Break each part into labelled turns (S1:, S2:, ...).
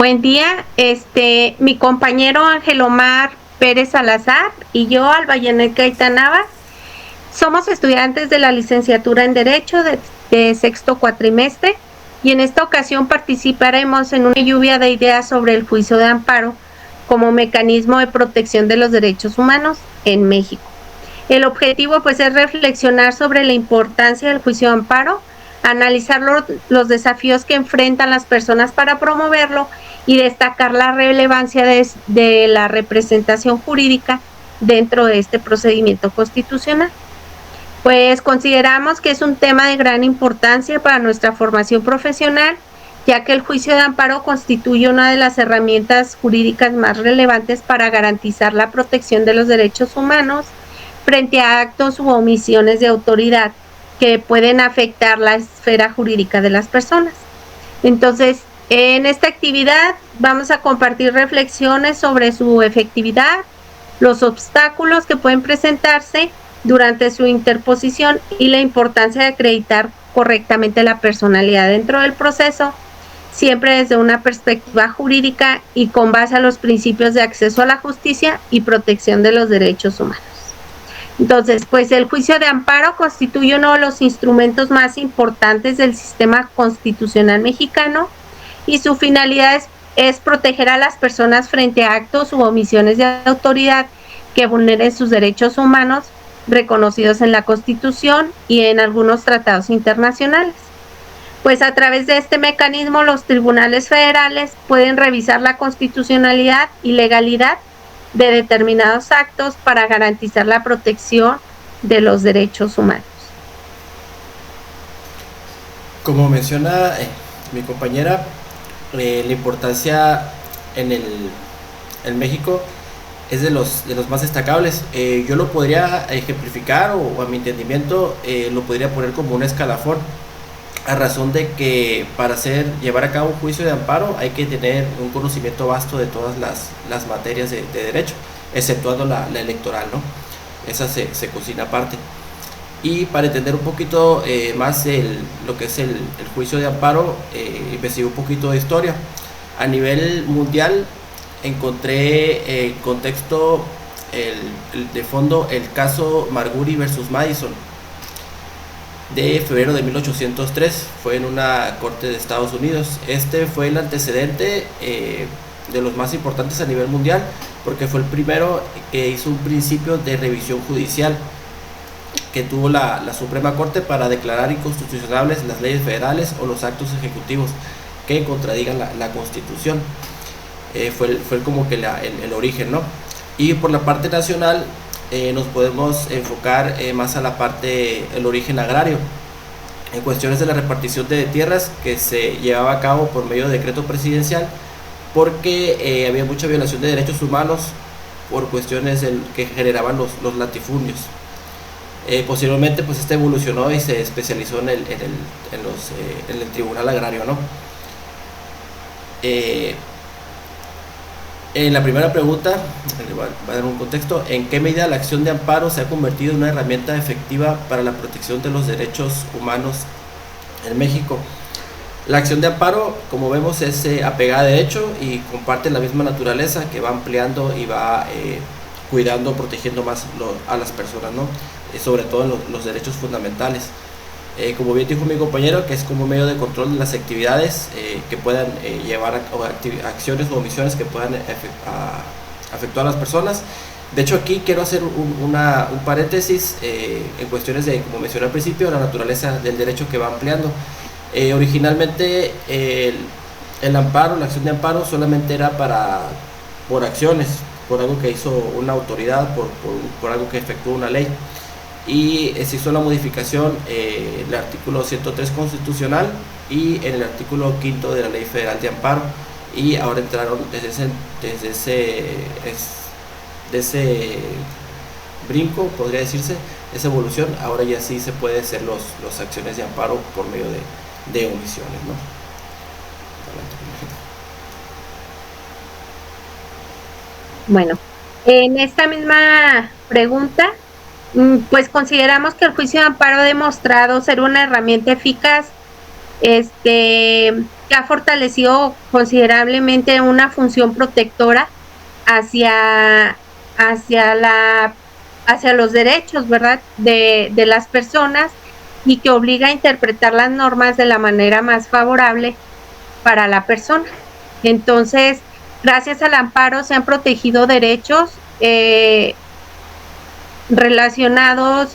S1: Buen día, mi compañero Ángel Omar Pérez Salazar y yo, Albayenet Gaitán Navas, somos estudiantes de la licenciatura en Derecho de sexto cuatrimestre y en esta ocasión participaremos en una lluvia de ideas sobre el juicio de amparo como mecanismo de protección de los derechos humanos en México. El objetivo pues es reflexionar sobre la importancia del juicio de amparo, analizar los desafíos que enfrentan las personas para promoverlo y destacar la relevancia de la representación jurídica dentro de este procedimiento constitucional. Pues consideramos que es un tema de gran importancia para nuestra formación profesional, ya que el juicio de amparo constituye una de las herramientas jurídicas más relevantes para garantizar la protección de los derechos humanos frente a actos u omisiones de autoridad que pueden afectar la esfera jurídica de las personas. Entonces, en esta actividad vamos a compartir reflexiones sobre su efectividad, los obstáculos que pueden presentarse durante su interposición y la importancia de acreditar correctamente la personalidad dentro del proceso, siempre desde una perspectiva jurídica y con base a los principios de acceso a la justicia y protección de los derechos humanos. Entonces, pues el juicio de amparo constituye uno de los instrumentos más importantes del sistema constitucional mexicano y su finalidad es proteger a las personas frente a actos u omisiones de autoridad que vulneren sus derechos humanos reconocidos en la Constitución y en algunos tratados internacionales. Pues a través de este mecanismo los tribunales federales pueden revisar la constitucionalidad y legalidad de determinados actos para garantizar la protección de los derechos humanos.
S2: Como menciona mi compañera, la importancia en México es de los más destacables. Yo lo podría ejemplificar o a mi entendimiento lo podría poner como un escalafón, a razón de que para llevar a cabo un juicio de amparo hay que tener un conocimiento vasto de todas las materias de derecho, exceptuando la electoral, ¿no? Esa se cocina aparte. Y para entender un poquito más lo que es el juicio de amparo, investigué un poquito de historia. A nivel mundial encontré en contexto de fondo el caso Marbury versus Madison de febrero de 1803, fue en una corte de Estados Unidos. Este fue el antecedente de los más importantes a nivel mundial, porque fue el primero que hizo un principio de revisión judicial que tuvo la Suprema Corte para declarar inconstitucionables las leyes federales o los actos ejecutivos que contradigan la Constitución. Fue como que el origen, ¿no? Y por la parte nacional nos podemos enfocar más a la parte, el origen agrario, en cuestiones de la repartición de tierras que se llevaba a cabo por medio de decreto presidencial, porque había mucha violación de derechos humanos por cuestiones que generaban los latifundios. Posteriormente pues este evolucionó y se especializó en el tribunal agrario, ¿no? En la primera pregunta, va a dar un contexto: ¿en qué medida la acción de amparo se ha convertido en una herramienta efectiva para la protección de los derechos humanos en México? La acción de amparo, como vemos, es apegada a derecho y comparte la misma naturaleza, que va ampliando y va cuidando, protegiendo más a las personas, ¿no? Sobre todo en los derechos fundamentales. Como bien dijo mi compañero, que es como medio de control de las actividades que puedan llevar acciones o omisiones que puedan afectar a las personas. De hecho, aquí quiero hacer un paréntesis en cuestiones de, como mencioné al principio, la naturaleza del derecho que va ampliando. Originalmente el amparo, la acción de amparo solamente era por acciones, por algo que hizo una autoridad, por algo que efectuó una ley. Y se hizo la modificación en el artículo 103 constitucional y en el artículo 5 de la Ley Federal de Amparo, y ahora entraron desde ese brinco, podría decirse, esa evolución. Ahora ya sí se puede hacer las acciones de amparo por medio de omisiones, ¿no?
S1: Bueno, en esta misma pregunta, pues consideramos que el juicio de amparo ha demostrado ser una herramienta eficaz que ha fortalecido considerablemente una función protectora hacia, hacia, la, hacia los derechos, ¿verdad?, de las personas, y que obliga a interpretar las normas de la manera más favorable para la persona. Entonces, gracias al amparo se han protegido derechos relacionados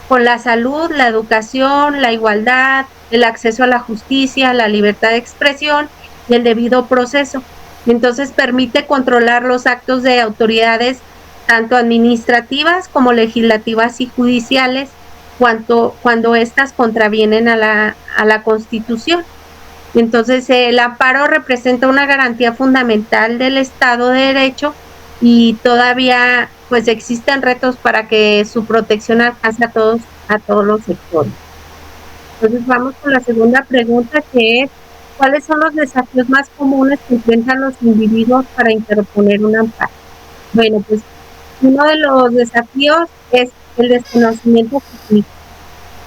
S1: con la salud, la educación, la igualdad, el acceso a la justicia, la libertad de expresión y el debido proceso. Entonces permite controlar los actos de autoridades tanto administrativas como legislativas y judiciales cuando éstas contravienen a la Constitución. Entonces el amparo representa una garantía fundamental del Estado de Derecho, y todavía pues existen retos para que su protección alcance a todos los sectores. Entonces vamos con la segunda pregunta, que es: ¿cuáles son los desafíos más comunes que enfrentan los individuos para interponer un amparo? Bueno, pues uno de los desafíos es el desconocimiento técnico.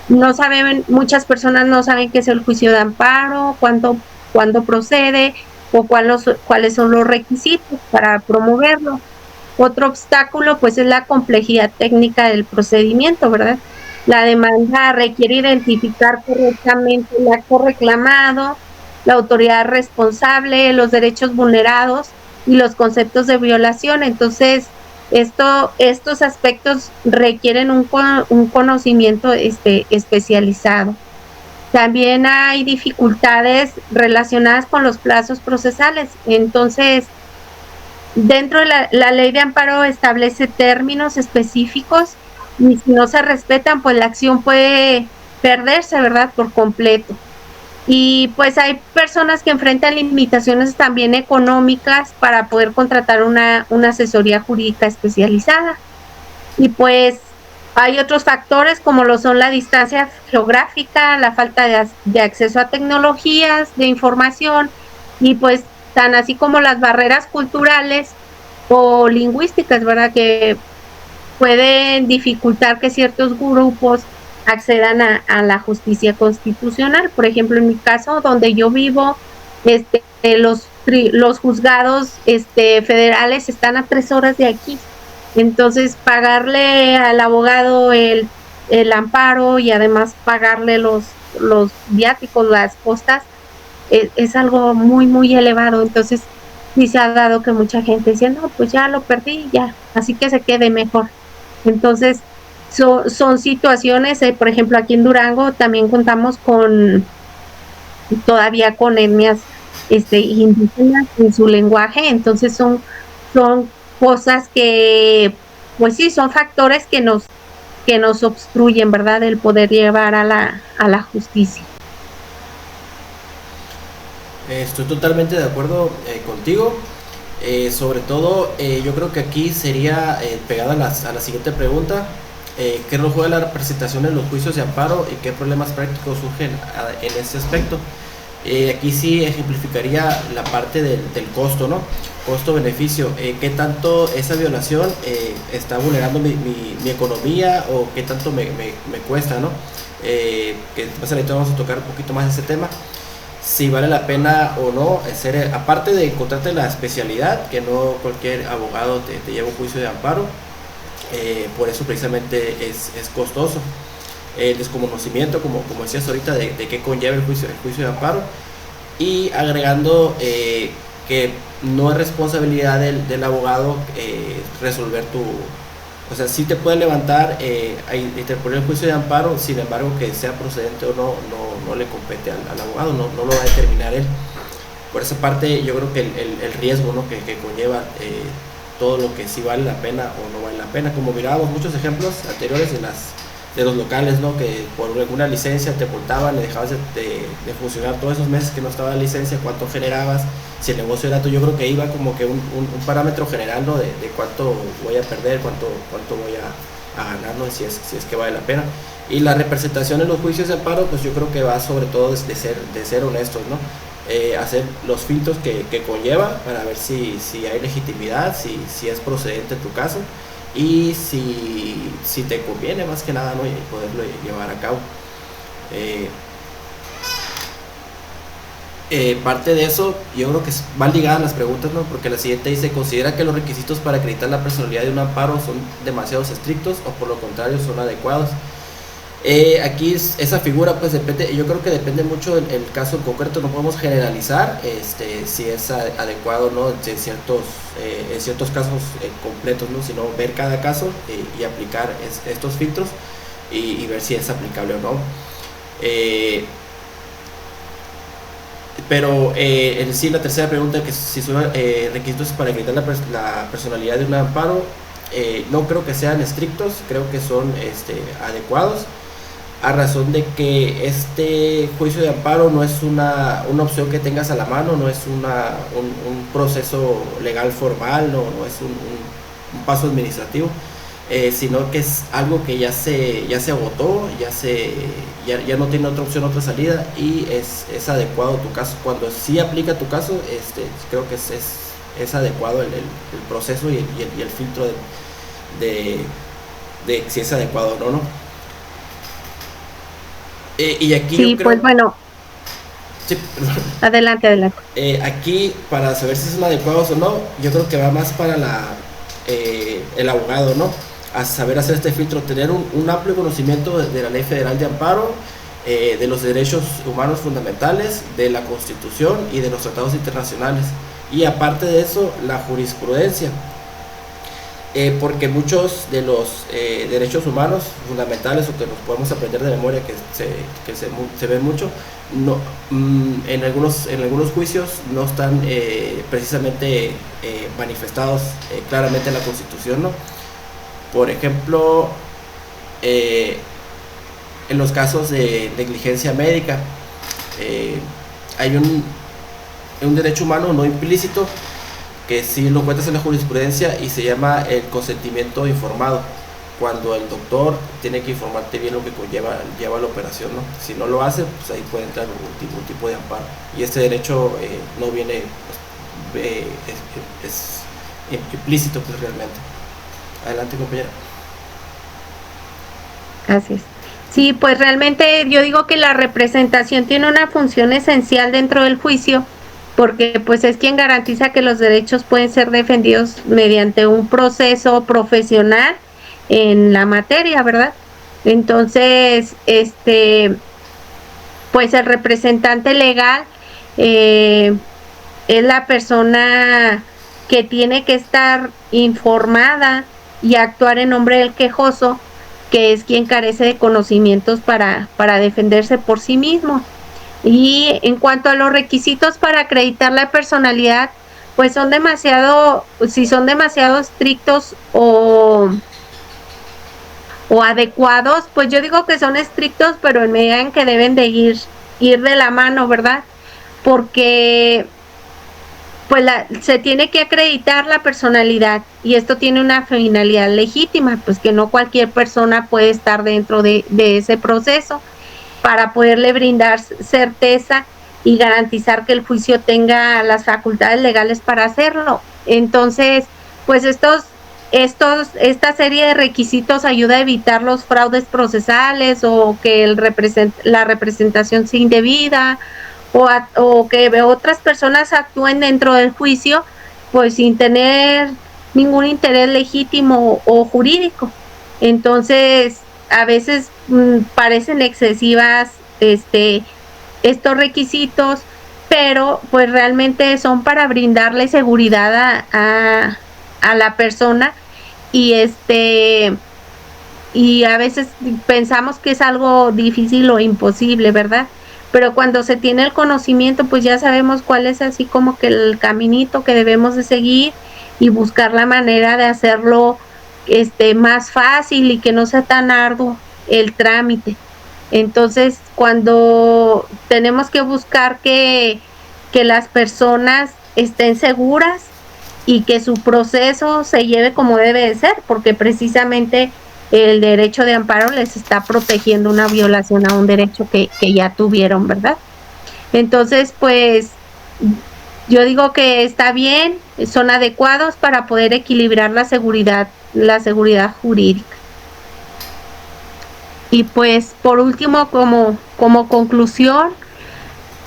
S1: No saben, muchas personas no saben qué es el juicio de amparo, cuándo procede o cuáles son los requisitos para promoverlo. Otro obstáculo pues es la complejidad técnica del procedimiento, ¿verdad? La demanda requiere identificar correctamente el acto reclamado, la autoridad responsable, los derechos vulnerados y los conceptos de violación. Entonces, estos aspectos requieren un conocimiento especializado. También hay dificultades relacionadas con los plazos procesales. Entonces, dentro de la ley de amparo establece términos específicos, y si no se respetan, pues la acción puede perderse, ¿verdad?, por completo. Y pues hay personas que enfrentan limitaciones también económicas para poder contratar una asesoría jurídica especializada. Y pues hay otros factores como lo son la distancia geográfica, la falta de acceso a tecnologías de información, y pues tan así como las barreras culturales o lingüísticas, ¿verdad?, que pueden dificultar que ciertos grupos accedan a la justicia constitucional. Por ejemplo, en mi caso, donde yo vivo, los juzgados federales están a 3 horas de aquí. Entonces, pagarle al abogado el amparo y además pagarle los viáticos, las costas, es algo muy, muy elevado. Entonces, sí se ha dado que mucha gente dice, no, pues ya lo perdí, ya, así que se quede mejor. Entonces, son situaciones, por ejemplo, aquí en Durango también contamos todavía con etnias indígenas en su lenguaje. Entonces son cosas que, pues sí, son factores que nos obstruyen, ¿verdad?, el poder llevar a la justicia.
S2: Estoy totalmente de acuerdo contigo. Sobre todo, yo creo que aquí sería pegada a la siguiente pregunta. ¿Qué rol juega la representación en los juicios de amparo y qué problemas prácticos surgen en este aspecto? Aquí sí ejemplificaría la parte del costo, ¿no? Costo-beneficio. ¿Qué tanto esa violación está vulnerando mi economía, o qué tanto me cuesta, ¿no? Que más adelante vamos a tocar un poquito más ese tema. Si vale la pena o no hacer, aparte de encontrarte la especialidad, que no cualquier abogado te lleva un juicio de amparo. Por eso precisamente es costoso. El desconocimiento, como decías ahorita, de qué conlleva el juicio de amparo, y agregando que no es responsabilidad del abogado resolver o sea, sí te puede levantar interponer el juicio de amparo, sin embargo que sea procedente o no le compete al abogado, no lo va a determinar él. Por esa parte yo creo que el riesgo, ¿no?, que conlleva todo lo que sí vale la pena o no vale la pena, como mirábamos muchos ejemplos anteriores de los locales, ¿no?, que por alguna licencia te multaban y dejabas de funcionar todos esos meses que no estaba la licencia, cuánto generabas, si el negocio era tuyo. Yo creo que iba como que un parámetro general, ¿no?, de cuánto voy a perder, cuánto voy a ganar, ¿no?, si es que vale la pena. Y la representación en los juicios de amparo, pues yo creo que va sobre todo de ser honestos, ¿no? Hacer los filtros que conlleva para ver si hay legitimidad, si es procedente tu caso, y si te conviene más que nada, ¿no?, y poderlo llevar a cabo. Parte de eso, yo creo que van ligadas las preguntas, ¿no? Porque la siguiente dice, ¿considera que los requisitos para acreditar la personalidad de un amparo son demasiado estrictos o por lo contrario son adecuados? Aquí esa figura pues depende, yo creo que depende mucho del caso en concreto, no podemos generalizar si es adecuado o no en ciertos casos completos, ¿no? Sino ver cada caso y aplicar estos filtros y ver si es aplicable o no. Pero en sí la tercera pregunta, que si son requisitos para acreditar la personalidad de un amparo, no creo que sean estrictos, creo que son adecuados, a razón de que este juicio de amparo no es una opción que tengas a la mano, no es un proceso legal formal, no es un paso administrativo, sino que es algo que ya se agotó, ya no tiene otra opción, otra salida, y es adecuado tu caso. Cuando sí aplica tu caso, creo que es adecuado el proceso y el filtro de si es adecuado o no. Y aquí
S1: sí, yo creo, pues bueno. Sí, adelante.
S2: Aquí, para saber si son adecuados o no, yo creo que va más para el abogado, ¿no? A saber hacer este filtro, tener un amplio conocimiento de la Ley Federal de Amparo, de los derechos humanos fundamentales, de la Constitución y de los tratados internacionales. Y aparte de eso, la jurisprudencia. Porque muchos de los derechos humanos fundamentales, o que nos podemos aprender de memoria, que se ven mucho, no, en algunos juicios no están precisamente manifestados claramente en la Constitución, ¿no? Por ejemplo, en los casos de negligencia médica, hay un derecho humano no implícito que sí lo encuentras en la jurisprudencia y se llama el consentimiento informado, cuando el doctor tiene que informarte bien lo que lleva la operación, ¿no? Si no lo hace, pues ahí puede entrar un tipo de amparo, y este derecho no viene, es implícito, pues realmente. Adelante, compañera.
S1: Así es. Sí, pues realmente yo digo que la representación tiene una función esencial dentro del juicio, porque pues es quien garantiza que los derechos pueden ser defendidos mediante un proceso profesional en la materia, ¿verdad? Entonces, pues el representante legal es la persona que tiene que estar informada y actuar en nombre del quejoso, que es quien carece de conocimientos para defenderse por sí mismo. Y en cuanto a los requisitos para acreditar la personalidad, pues si son demasiado estrictos o adecuados, pues yo digo que son estrictos, pero en medida en que deben de ir de la mano, ¿verdad? Porque pues se tiene que acreditar la personalidad, y esto tiene una finalidad legítima, pues que no cualquier persona puede estar dentro de ese proceso, para poderle brindar certeza y garantizar que el juicio tenga las facultades legales para hacerlo. Entonces, pues esta serie de requisitos ayuda a evitar los fraudes procesales, o que la representación sea indebida, o que otras personas actúen dentro del juicio pues sin tener ningún interés legítimo o jurídico. Entonces, a veces parecen excesivas estos requisitos, pero pues realmente son para brindarle seguridad a la persona, y a veces pensamos que es algo difícil o imposible, ¿verdad? Pero cuando se tiene el conocimiento, pues ya sabemos cuál es así como que el caminito que debemos de seguir, y buscar la manera de hacerlo más fácil y que no sea tan arduo el trámite. Entonces, cuando tenemos que buscar que las personas estén seguras y que su proceso se lleve como debe de ser, porque precisamente el derecho de amparo les está protegiendo una violación a un derecho que ya tuvieron, ¿verdad? Entonces, pues yo digo que está bien, son adecuados para poder equilibrar la seguridad jurídica. Y pues por último, como conclusión,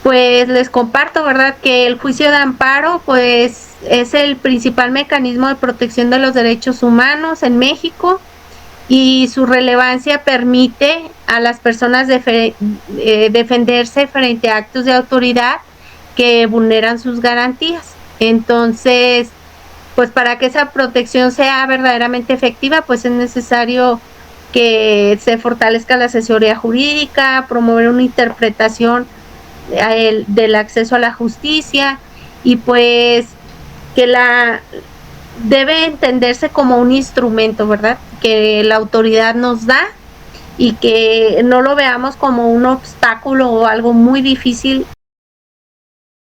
S1: Pues les comparto, ¿verdad?, que el juicio de amparo pues es el principal mecanismo de protección de los derechos humanos en México y su relevancia permite a las personas defenderse frente a actos de autoridad que vulneran sus garantías. Entonces, pues para que esa protección sea verdaderamente efectiva, pues es necesario que se fortalezca la asesoría jurídica, promover una interpretación del acceso a la justicia y pues que debe entenderse como un instrumento, ¿verdad?, que la autoridad nos da y que no lo veamos como un obstáculo o algo muy difícil